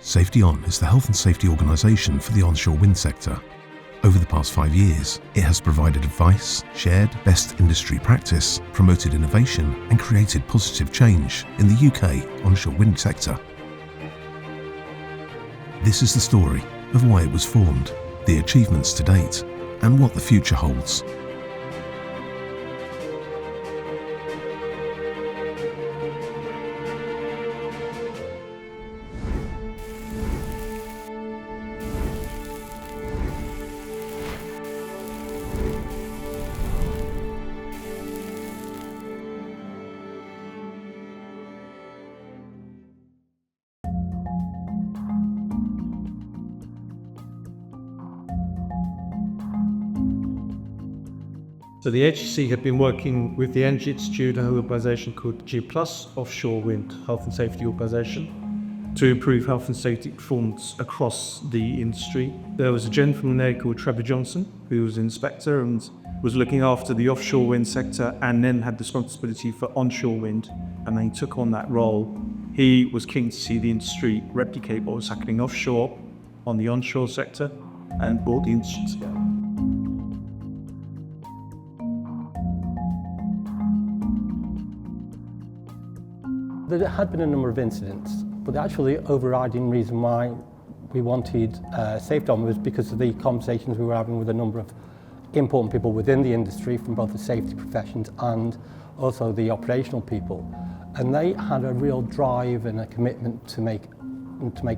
SafetyOn is the health and safety organisation for the onshore wind sector. Over the past 5 years, it has provided advice, shared best industry practice, promoted innovation and created positive change in the UK onshore wind sector. This is the story of why it was formed, the achievements to date, and what the future holds. So the HEC had been working with the Energy Institute, an organisation called G+ Offshore Wind Health and Safety Organisation, to improve health and safety performance across the industry. There was a gentleman there called Trevor Johnson, who was an inspector and was looking after the offshore wind sector and then had the responsibility for onshore wind, and then he took on that role. He was keen to see the industry replicate what was happening offshore on the onshore sector and brought the industry together. There had been a number of incidents, but the actually overriding reason why we wanted SafetyOn was because of the conversations we were having with a number of important people within the industry from both the safety professions and also the operational people. And they had a real drive and a commitment to make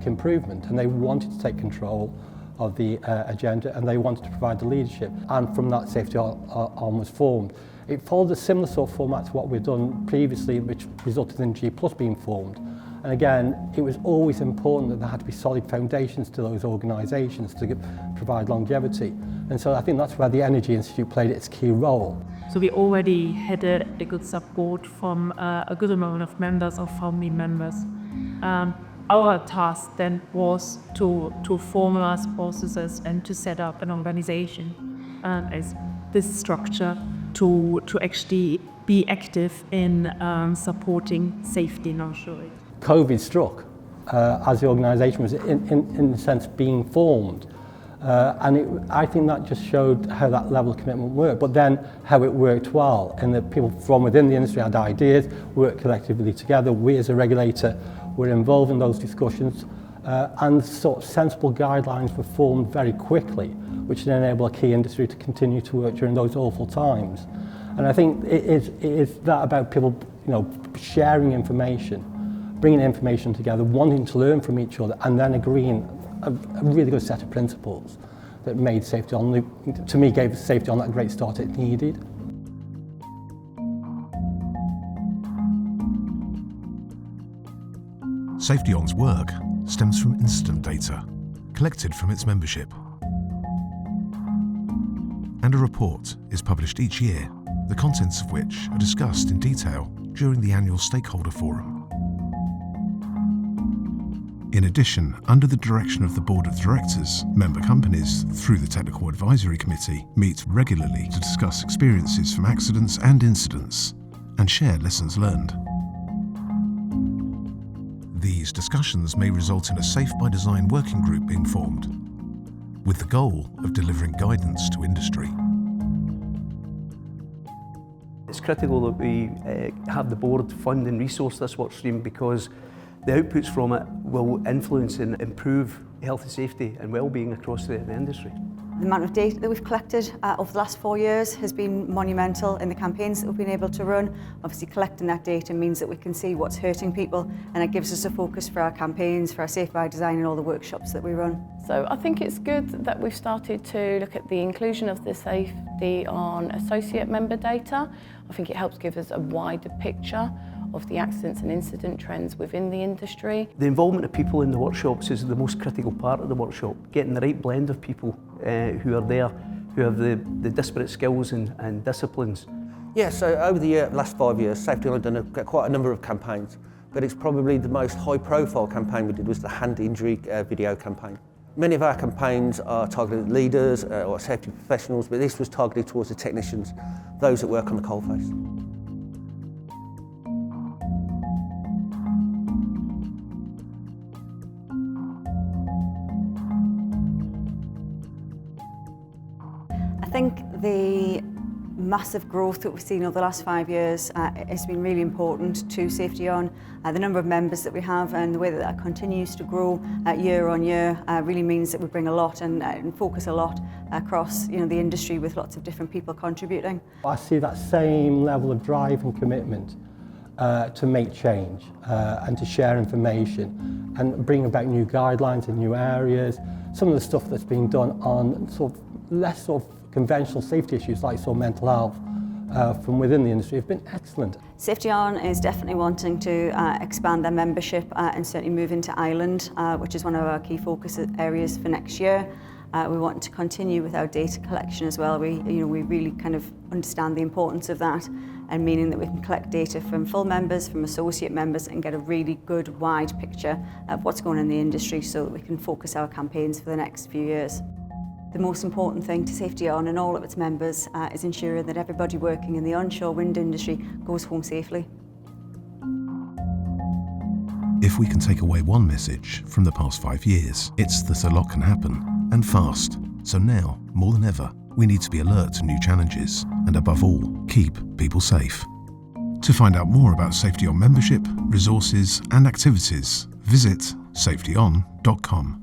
improvement, and they wanted to take control of the agenda, and they wanted to provide the leadership. And from that, SafetyOn was formed. It followed a similar sort of format to what we've done previously, which resulted in G+ being formed. And again, it was always important that there had to be solid foundations to those organisations to provide longevity. And so I think that's where the Energy Institute played its key role. So we already had a good support from a good amount of members, of family members. Our task then was to formalize processes and to set up an organisation as this structure to actually be active in supporting safety in offshore. COVID struck as the organisation was in a sense being formed, and I think that just showed how that level of commitment worked, but then how it worked well, and that people from within the industry had ideas, worked collectively together. We as a regulator were involved in those discussions, and sort of sensible guidelines were formed very quickly, which then enable a key industry to continue to work during those awful times. And I think it is that about people, sharing information, bringing information together, wanting to learn from each other, and then agreeing a really good set of principles that made SafetyOn, to me, gave SafetyOn that great start it needed. SafetyOn's work stems from incident data collected from its membership. And a report is published each year, the contents of which are discussed in detail during the annual Stakeholder Forum. In addition, under the direction of the Board of Directors, member companies, through the Technical Advisory Committee, meet regularly to discuss experiences from accidents and incidents and share lessons learned. These discussions may result in a Safe by Design working group being formed, with the goal of delivering guidance to industry. It's critical that we have the board fund and resource this work stream, because the outputs from it will influence and improve health and safety and well-being across the industry. The amount of data that we've collected over the last 4 years has been monumental in the campaigns that we've been able to run. Obviously, collecting that data means that we can see what's hurting people, and it gives us a focus for our campaigns, for our Safe by Design and all the workshops that we run. So I think it's good that we've started to look at the inclusion of the SafetyOn associate member data. I think it helps give us a wider picture of the accidents and incident trends within the industry. The involvement of people in the workshops is the most critical part of the workshop, getting the right blend of people who are there, who have the disparate skills and disciplines. Yeah, so over the last 5 years, SafetyOn have done quite a number of campaigns, but it's probably the most high-profile campaign we did was the hand injury video campaign. Many of our campaigns are targeted at leaders or safety professionals, but this was targeted towards the technicians, those that work on the coalface. think the massive growth that we've seen over the last 5 years has been really important to SafetyOn. The number of members that we have and the way that that continues to grow year on year really means that we bring a lot and focus a lot across the industry with lots of different people contributing. I see that same level of drive and commitment to make change and to share information and bring about new guidelines in new areas. Some of the stuff that's being done on less conventional safety issues like mental health from within the industry have been excellent. SafetyOn is definitely wanting to expand their membership and certainly move into Ireland, which is one of our key focus areas for next year. We want to continue with our data collection as well. We really kind of understand the importance of that, and meaning that we can collect data from full members, from associate members, and get a really good wide picture of what's going on in the industry so that we can focus our campaigns for the next few years. The most important thing to SafetyOn and all of its members is ensuring that everybody working in the onshore wind industry goes home safely. If we can take away one message from the past 5 years, it's that a lot can happen, and fast. So now, more than ever, we need to be alert to new challenges, and above all, keep people safe. To find out more about SafetyOn membership, resources and activities, visit safetyon.com.